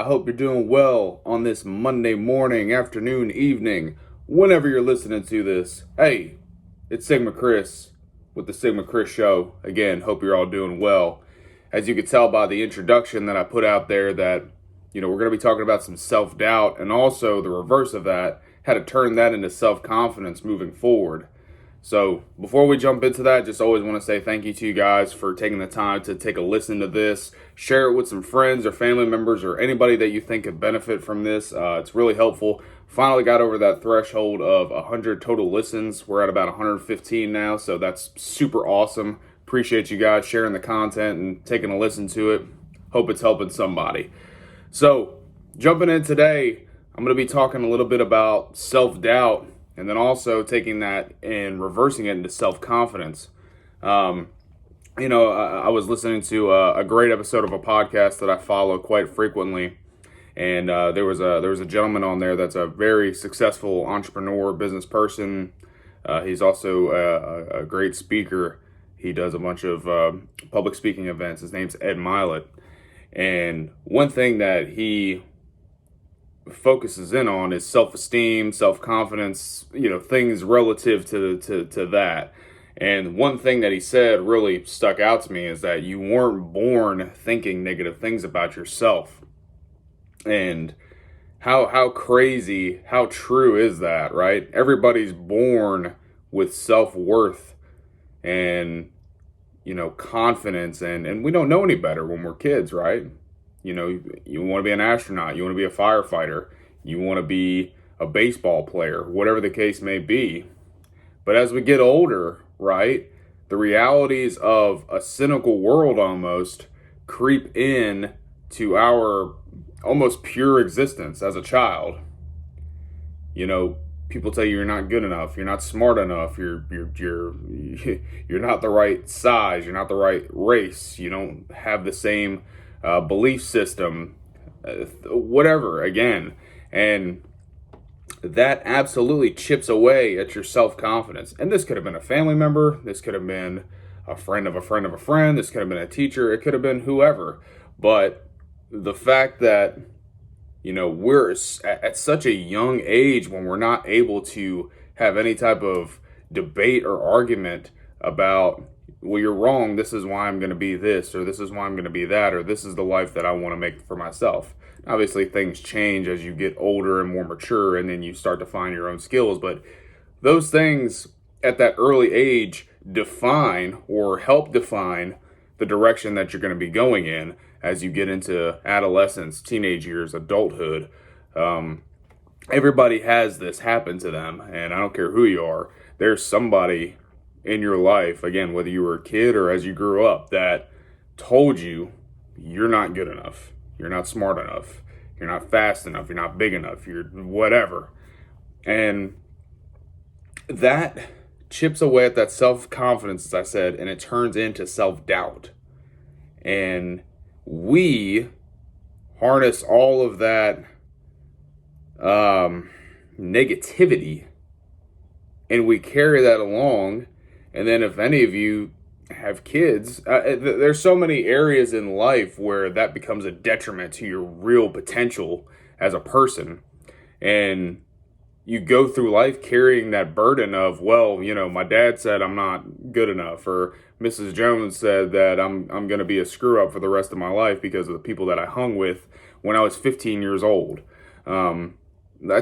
I hope you're doing well on this Monday morning, afternoon, evening, whenever you're listening to this. Hey, it's Sigma Chris with the Sigma Chris Show. Again, hope you're all doing well. As you can tell by the introduction that I put out there that, we're going to be talking about some self-doubt and also the reverse of that, how to turn that into self-confidence moving forward. So before we jump into that, just always want to say thank you to you guys for taking the time to take a listen to this. Share it with some friends or family members or anybody that you think could benefit from this. It's really helpful. Finally got over that threshold of 100 total listens. We're at about 115 now, so that's super awesome. Appreciate you guys sharing the content and taking a listen to it. Hope it's helping somebody. So jumping in today, I'm going to be talking a little bit about self-doubt, and then also taking that and reversing it into self-confidence. I was listening to a great episode of a podcast that I follow quite frequently, and there was a gentleman on there that's a very successful entrepreneur, business person. He's also a great speaker. He does a bunch of public speaking events. His name's Ed Milet, and one thing that he focuses in on is self-esteem, self-confidence, things relative to that. And one thing that he said really stuck out to me is that you weren't born thinking negative things about yourself. And how crazy, how true is that, right? Everybody's born with self-worth and confidence, and we don't know any better when we're kids, right? You want to be an astronaut, you want to be a firefighter, you want to be a baseball player, whatever the case may be. But as we get older, right, the realities of a cynical world almost creep in to our almost pure existence as a child. People tell you you're not good enough, you're not smart enough, you're not the right size, you're not the right race, you don't have the same belief system, whatever, again. And that absolutely chips away at your self-confidence. And this could have been a family member, this could have been a friend of a friend of a friend, this could have been a teacher, it could have been whoever. But the fact that we're at such a young age when we're not able to have any type of debate or argument about, well, you're wrong, this is why I'm going to be this, or this is why I'm going to be that, or this is the life that I want to make for myself. Obviously, things change as you get older and more mature, and then you start to find your own skills. But those things at that early age define or help define the direction that you're going to be going in as you get into adolescence, teenage years, adulthood. Everybody has this happen to them, and I don't care who you are. There's somebody in your life, again, whether you were a kid or as you grew up, that told you you're not good enough, you're not smart enough, you're not fast enough, you're not big enough, you're whatever. And that chips away at that self-confidence, as I said, and it turns into self-doubt. And we harness all of that negativity, and we carry that along. And then if any of you have kids, there's so many areas in life where that becomes a detriment to your real potential as a person. And you go through life carrying that burden of, well, my dad said I'm not good enough, or Mrs. Jones said that I'm going to be a screw up for the rest of my life because of the people that I hung with when I was 15 years old. I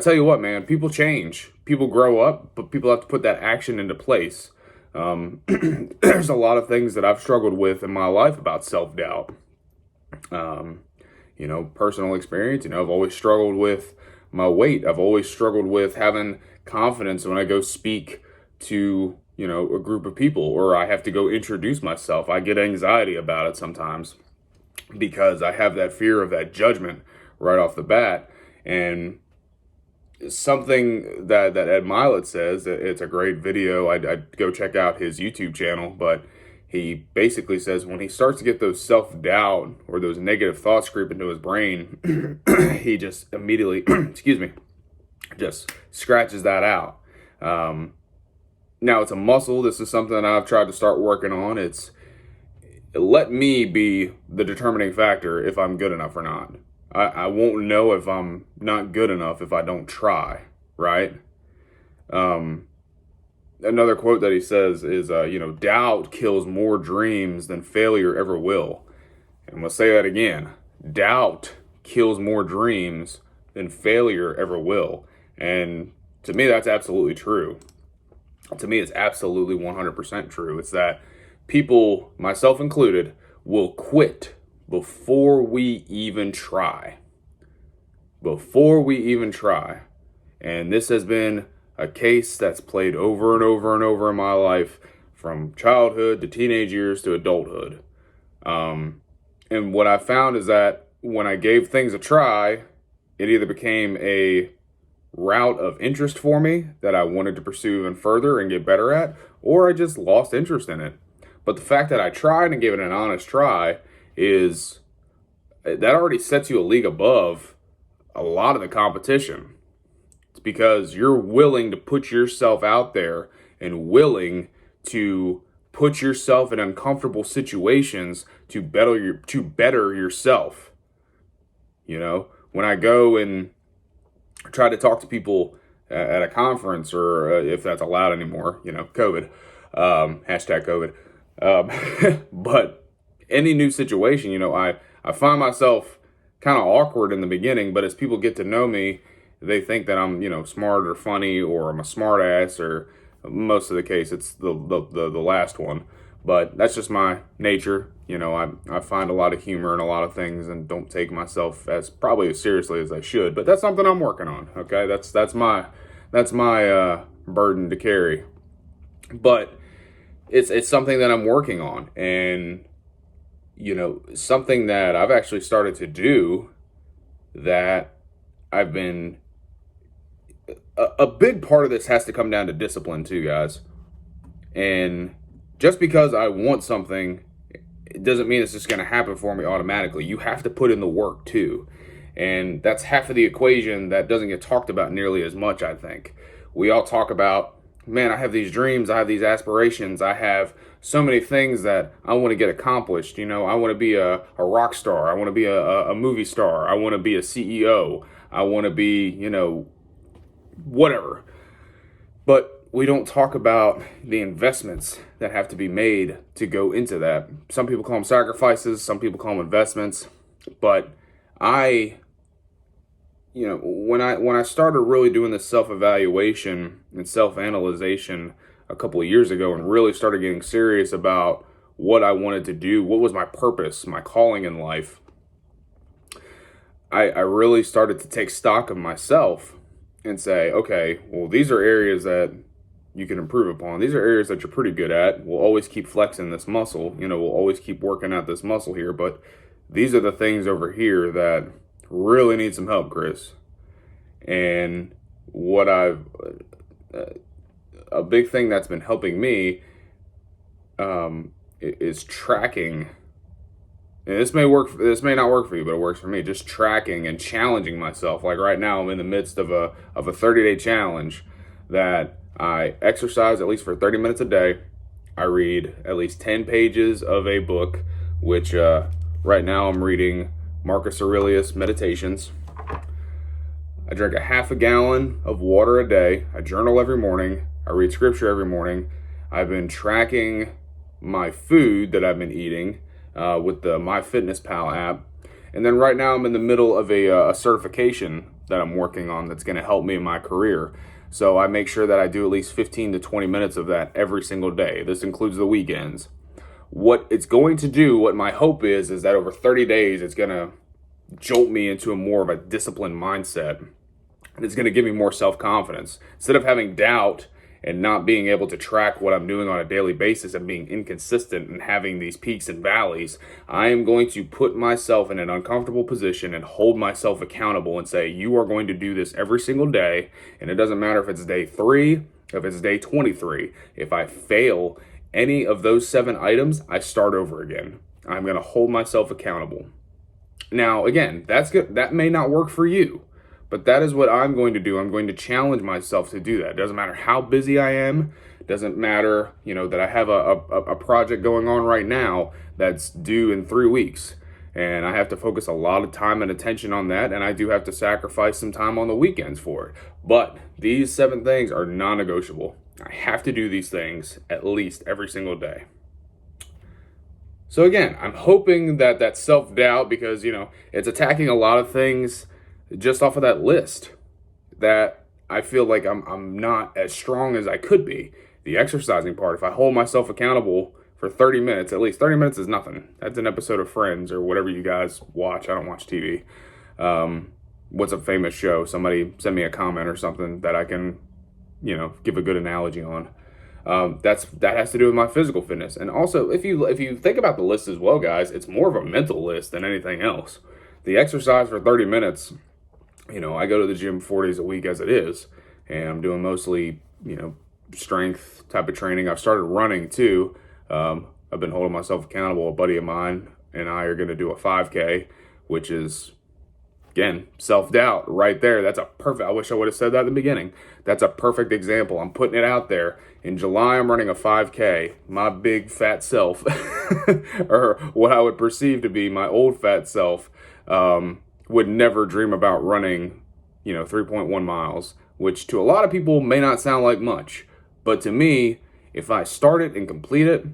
tell you what, man, people change, people grow up, but people have to put that action into place. There's a lot of things that I've struggled with in my life about self-doubt. Personal experience, I've always struggled with my weight. I've always struggled with having confidence when I go speak to, a group of people, or I have to go introduce myself. I get anxiety about it sometimes because I have that fear of that judgment right off the bat. And something that Ed Milet says, it's a great video. I'd go check out his YouTube channel, but he basically says when he starts to get those self-doubt or those negative thoughts creep into his brain, he just immediately, just scratches that out. Now it's a muscle. This is something that I've tried to start working on. It's let me be the determining factor if I'm good enough or not. I won't know if I'm not good enough if I don't try, right? Another quote that he says is, doubt kills more dreams than failure ever will. And I'm going to say that again. Doubt kills more dreams than failure ever will. And to me, that's absolutely true. To me, it's absolutely 100% true. It's that people, myself included, will quit before we even try. Before we even try. And this has been a case that's played over and over and over in my life, from childhood to teenage years to adulthood. And what I found is that when I gave things a try, it either became a route of interest for me that I wanted to pursue even further and get better at, or I just lost interest in it. But the fact that I tried and gave it an honest try that already sets you a league above a lot of the competition. It's because you're willing to put yourself out there and willing to put yourself in uncomfortable situations to better yourself. When I go and try to talk to people at a conference, or if that's allowed anymore, COVID, hashtag COVID. But any new situation, I find myself kind of awkward in the beginning, but as people get to know me, they think that I'm, smart or funny, or I'm a smart ass, or most of the case, it's the last one. But that's just my nature. I find a lot of humor in a lot of things and don't take myself as seriously as I should. But that's something I'm working on. Okay, that's my burden to carry. But it's something that I'm working on, and something that I've actually started to do that I've been. A big part of this has to come down to discipline too, guys. And just because I want something, it doesn't mean it's just going to happen for me automatically. You have to put in the work too. And that's half of the equation that doesn't get talked about nearly as much, I think. We all talk about, man, I have these dreams, I have these aspirations, I have so many things that I want to get accomplished. I want to be a rock star, I want to be a movie star, I want to be a CEO, I want to be, whatever. But we don't talk about the investments that have to be made to go into that. Some people call them sacrifices, some people call them investments. But when I started really doing this self-evaluation and self-analyzation a couple of years ago, and really started getting serious about what I wanted to do, what was my purpose, my calling in life, I really started to take stock of myself and say, okay, well, these are areas that you can improve upon. These are areas that you're pretty good at. We'll always keep flexing this muscle. We'll always keep working out this muscle here. But these are the things over here that really need some help, Chris. And a big thing that's been helping me is tracking. And this may not work for you, but it works for me. Just tracking and challenging myself. Like right now, I'm in the midst of a 30-day challenge that I exercise at least for 30 minutes a day. I read at least 10 pages of a book, which right now I'm reading Marcus Aurelius' Meditations. I drink a half a gallon of water a day. I journal every morning. I read scripture every morning. I've been tracking my food that I've been eating with the MyFitnessPal app. And then right now I'm in the middle of a certification that I'm working on that's going to help me in my career. So I make sure that I do at least 15 to 20 minutes of that every single day. This includes the weekends. What it's going to do, what my hope is that over 30 days, it's going to jolt me into a more of a disciplined mindset. And it's going to give me more self-confidence. Instead of having doubt and not being able to track what I'm doing on a daily basis and being inconsistent and having these peaks and valleys, I am going to put myself in an uncomfortable position and hold myself accountable and say, you are going to do this every single day. And it doesn't matter if it's day 3, if it's day 23. If I fail any of those 7 items, I start over again. I'm going to hold myself accountable. Now, again, that's good. That may not work for you. But that is what I'm going to do. I'm going to challenge myself to do that. It doesn't matter how busy I am. It doesn't matter, that I have a project going on right now that's due in 3 weeks. And I have to focus a lot of time and attention on that, and I do have to sacrifice some time on the weekends for it. But these 7 things are non-negotiable. I have to do these things at least every single day. So again, I'm hoping that that self-doubt, because, it's attacking a lot of things just off of that list, that I feel like I'm not as strong as I could be. The exercising part, if I hold myself accountable for 30 minutes, at least 30 minutes is nothing. That's an episode of Friends or whatever you guys watch. I don't watch TV. What's a famous show? Somebody send me a comment or something that I can, give a good analogy on. That has to do with my physical fitness. And also, if you think about the list as well, guys, it's more of a mental list than anything else. The exercise for 30 minutes, I go to the gym 4 days a week as it is, and I'm doing mostly, strength type of training. I've started running too. I've been holding myself accountable. A buddy of mine and I are going to do a 5K, which is, again, self-doubt right there. That's a perfect, I wish I would have said that in the beginning. That's a perfect example. I'm putting it out there. In July, I'm running a 5K. My big fat self, or what I would perceive to be my old fat self, would never dream about running, 3.1 miles, which to a lot of people may not sound like much. But to me, if I start it and complete it,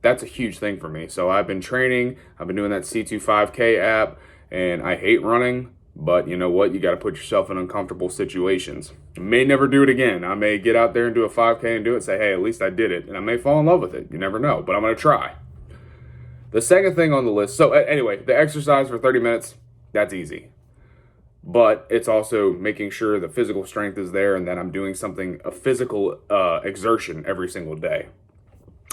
that's a huge thing for me. So I've been training. I've been doing that C2 5K app, and I hate running. But you know what? You got to put yourself in uncomfortable situations. I may never do it again. I may get out there and do a 5K and do it, say, hey, at least I did it. And I may fall in love with it. You never know. But I'm going to try. The second thing on the list. So anyway, the exercise for 30 minutes, that's easy. But it's also making sure the physical strength is there and that I'm doing a physical exertion every single day.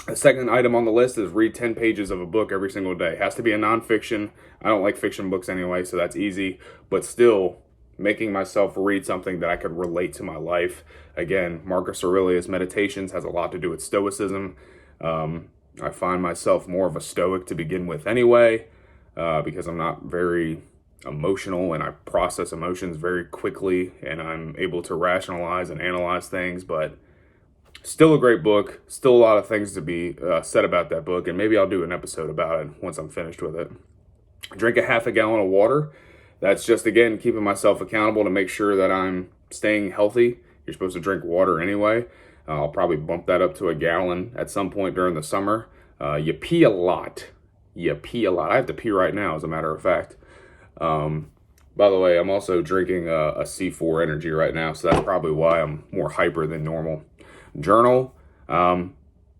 The second item on the list is read 10 pages of a book every single day. It has to be a nonfiction. I don't like fiction books anyway, so that's easy. But still, making myself read something that I could relate to my life. Again, Marcus Aurelius' Meditations has a lot to do with Stoicism. I find myself more of a Stoic to begin with anyway, because I'm not very emotional and I process emotions very quickly and I'm able to rationalize and analyze things. But still a great book. Still a lot of things to be said about that book, and maybe I'll do an episode about it once I'm finished with it. Drink a half a gallon of water. That's just, again, keeping myself accountable to make sure that I'm staying healthy. You're supposed to drink water anyway. I'll probably bump that up to a gallon at some point during the summer. You pee a lot. I have to pee right now, as a matter of fact. By the way, I'm also drinking a C4 Energy right now, so that's probably why I'm more hyper than normal. Journal.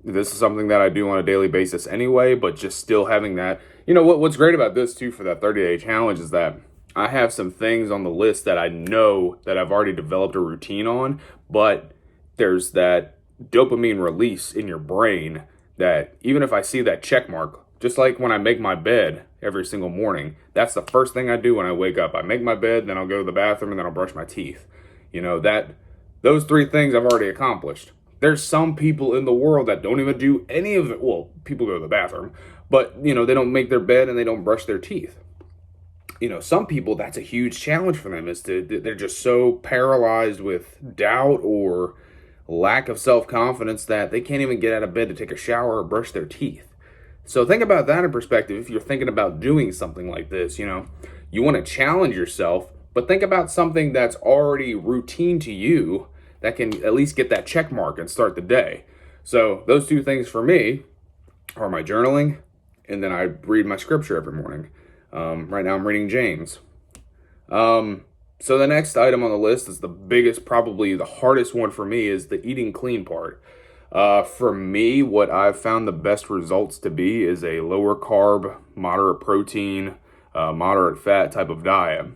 This is something that I do on a daily basis anyway, but just still having that. What's great about this too for that 30-day challenge is that I have some things on the list that I know that I've already developed a routine on, but there's that dopamine release in your brain that even if I see that check mark, just like when I make my bed every single morning, that's the first thing I do when I wake up. I make my bed, then I'll go to the bathroom, and then I'll brush my teeth. Those 3 things I've already accomplished. There's some people in the world that don't even do any of it. Well, people go to the bathroom, but, they don't make their bed and they don't brush their teeth. Some people, that's a huge challenge for them, they're just so paralyzed with doubt or lack of self-confidence that they can't even get out of bed to take a shower or brush their teeth. So think about that in perspective. If you're thinking about doing something like this, you want to challenge yourself, but think about something that's already routine to you that can at least get that check mark and start the day. So those 2 things for me are my journaling, and then I read my scripture every morning. Right now I'm reading James. So the next item on the list is the biggest, probably the hardest one for me, is the eating clean part. For me, what I've found the best results to be is a lower carb, moderate protein, moderate fat type of diet.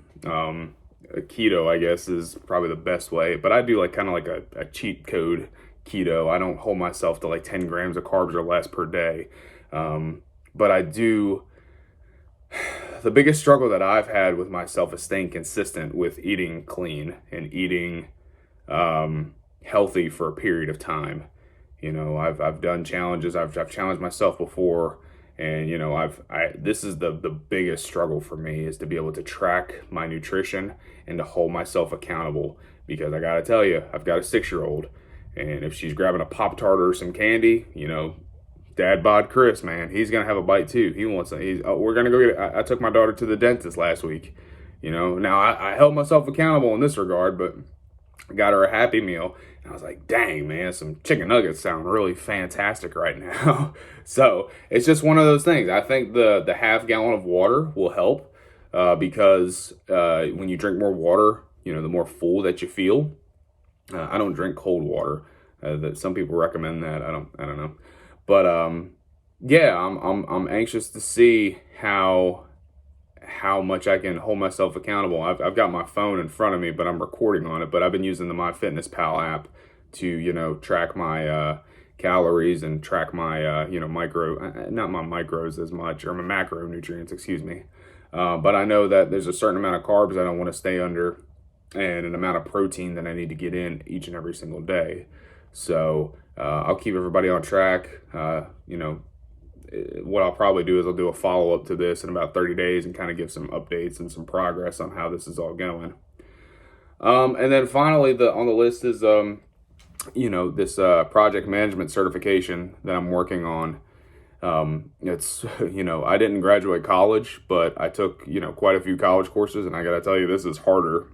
Keto, I guess, is probably the best way, but I do kind of a cheat code keto. I don't hold myself to 10 grams of carbs or less per day. But I do, the biggest struggle that I've had with myself is staying consistent with eating clean and eating healthy for a period of time. I've done challenges. I've challenged myself before, and this is the biggest struggle for me, is to be able to track my nutrition and to hold myself accountable, because I gotta tell you, I've got a 6-year-old, and if she's grabbing a Pop-Tart or some candy, Dad bod Chris, man, he's gonna have a bite too. He wants. We're gonna go get. I took my daughter to the dentist last week. Now I held myself accountable in this regard, but I got her a Happy Meal. And I was like, dang, man, some chicken nuggets sound really fantastic right now. So it's just one of those things. I think the half gallon of water will help because when you drink more water, the more full that you feel. I don't drink cold water. That some people recommend that. I don't know. But yeah, I'm anxious to see how much I can hold myself accountable. I've got my phone in front of me, but I'm recording on it. But I've been using the MyFitnessPal app to track my calories and track my not my micros as much, or my macronutrients, excuse me. But I know that there's a certain amount of carbs I don't want to stay under, and an amount of protein that I need to get in each and every single day. So I'll keep everybody on track. What I'll probably do is I'll do a follow-up to this in about 30 days and kind of give some updates and some progress on how this is all going. And then finally, on the list is, this project management certification that I'm working on. It's, I didn't graduate college, but I took, quite a few college courses, and I got to tell you, this is harder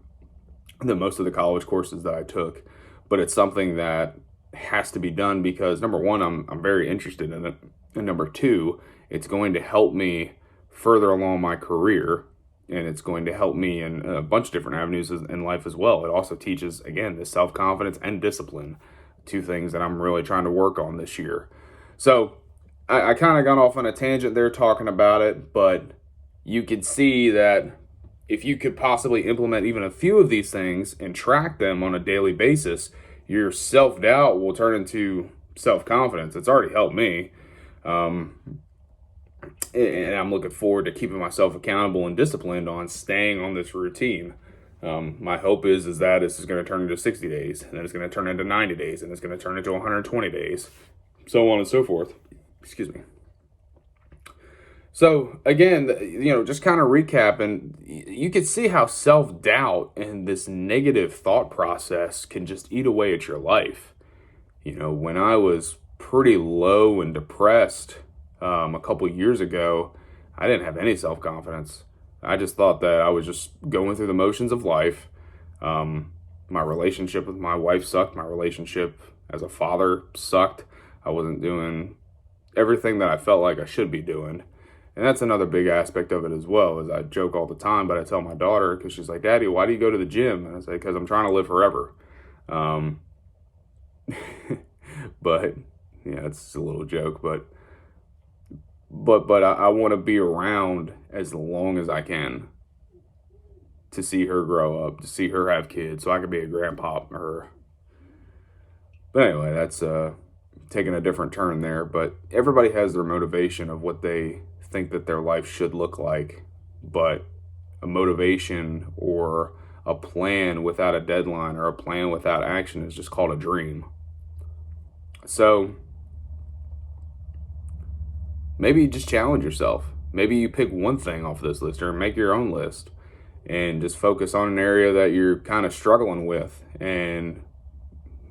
than most of the college courses that I took. But it's something that has to be done because, number one, I'm very interested in it. And number two, it's going to help me further along my career, and it's going to help me in a bunch of different avenues in life as well. It also teaches, again, the self-confidence and discipline, two things that I'm really trying to work on this year. So I kind of got off on a tangent there talking about it, but you could see that if you could possibly implement even a few of these things and track them on a daily basis, your self-doubt will turn into self-confidence. It's already helped me. And I'm looking forward to keeping myself accountable and disciplined on staying on this routine. My hope is that this is going to turn into 60 days, and then it's going to turn into 90 days, and it's going to turn into 120 days, so on and so forth. Excuse me. So again, just kind of recapping, you can see how self-doubt and this negative thought process can just eat away at your life. When I was pretty low and depressed a couple years ago, I didn't have any self-confidence. I just thought that I was just going through the motions of life. My relationship with my wife sucked. My relationship as a father sucked. I wasn't doing everything that I felt like I should be doing. And that's another big aspect of it as well, is I joke all the time, but I tell my daughter, because she's like, Daddy, why do you go to the gym? And I say, because I'm trying to live forever. But yeah, it's a little joke, but I want to be around as long as I can to see her grow up, to see her have kids, so I can be a grandpa to her. But anyway, that's taking a different turn there. But everybody has their motivation of what they think that their life should look like. But a motivation or a plan without a deadline or a plan without action is just called a dream. So maybe you just challenge yourself. Maybe you pick one thing off this list or make your own list and just focus on an area that you're kind of struggling with. And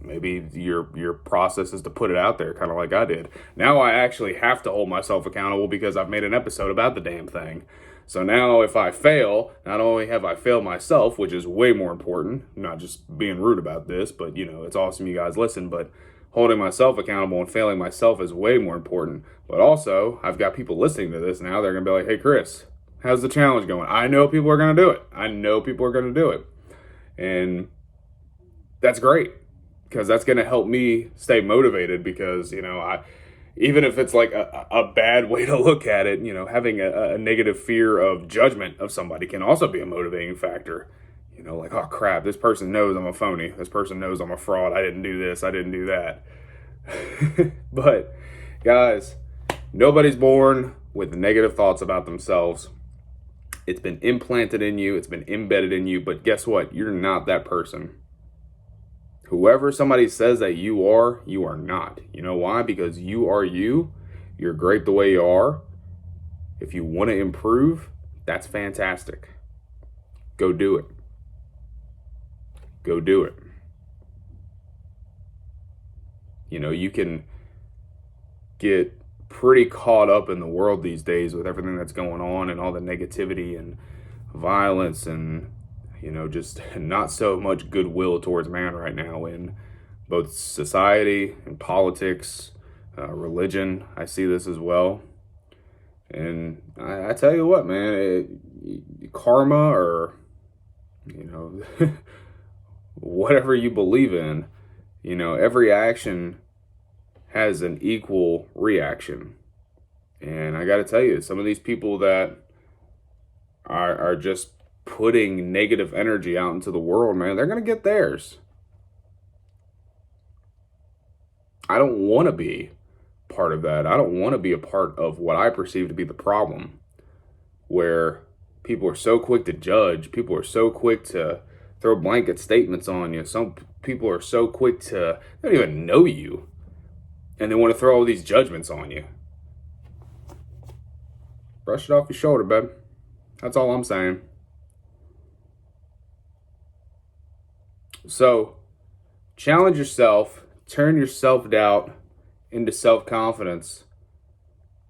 maybe your process is to put it out there, kind of like I did. Now I actually have to hold myself accountable because I've made an episode about the damn thing. So now if I fail, not only have I failed myself, which is way more important, I'm not just being rude about this, but it's awesome you guys listen, but holding myself accountable and failing myself is way more important. But also, I've got people listening to this now. They're going to be like, hey, Chris, how's the challenge going? I know people are going to do it. And that's great, because that's going to help me stay motivated because, even if it's like a bad way to look at it, having a negative fear of judgment of somebody can also be a motivating factor. Like, oh crap, this person knows I'm a phony. This person knows I'm a fraud. I didn't do this. I didn't do that. But guys, nobody's born with negative thoughts about themselves. It's been implanted in you. It's been embedded in you. But guess what? You're not that person. Whoever somebody says that you are not. You know why? Because you are you. You're great the way you are. If you want to improve, that's fantastic. Go do it. Go do it. You can get pretty caught up in the world these days with everything that's going on and all the negativity and violence and, just not so much goodwill towards man right now in both society and politics, religion. I see this as well. And I tell you what, man, karma or, whatever you believe in, every action has an equal reaction. And I got to tell you, some of these people that are just putting negative energy out into the world, man, they're going to get theirs. I don't want to be part of that. I don't want to be a part of what I perceive to be the problem, where people are so quick to judge. People are so quick to throw blanket statements on you. Some people are so quick to, they don't even know you, and they want to throw all these judgments on you. Brush it off your shoulder, babe. That's all I'm saying. So, challenge yourself. Turn your self-doubt into self-confidence.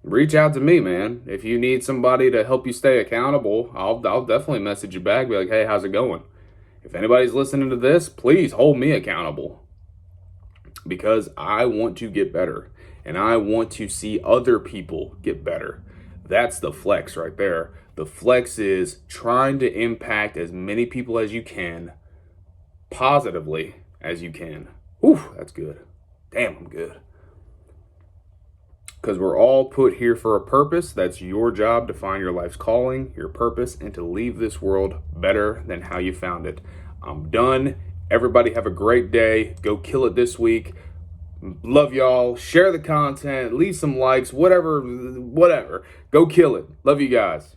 Reach out to me, man. If you need somebody to help you stay accountable, I'll definitely message you back. Be like, hey, how's it going? If anybody's listening to this, please hold me accountable. Because I want to get better. And I want to see other people get better. That's the flex right there. The flex is trying to impact as many people as you can, positively as you can. Whew, that's good. Damn, I'm good. Because we're all put here for a purpose. That's your job to find your life's calling, your purpose, and to leave this world better than how you found it. I'm done. Everybody have a great day. Go kill it this week. Love y'all. Share the content. Leave some likes. Whatever. Go kill it. Love you guys.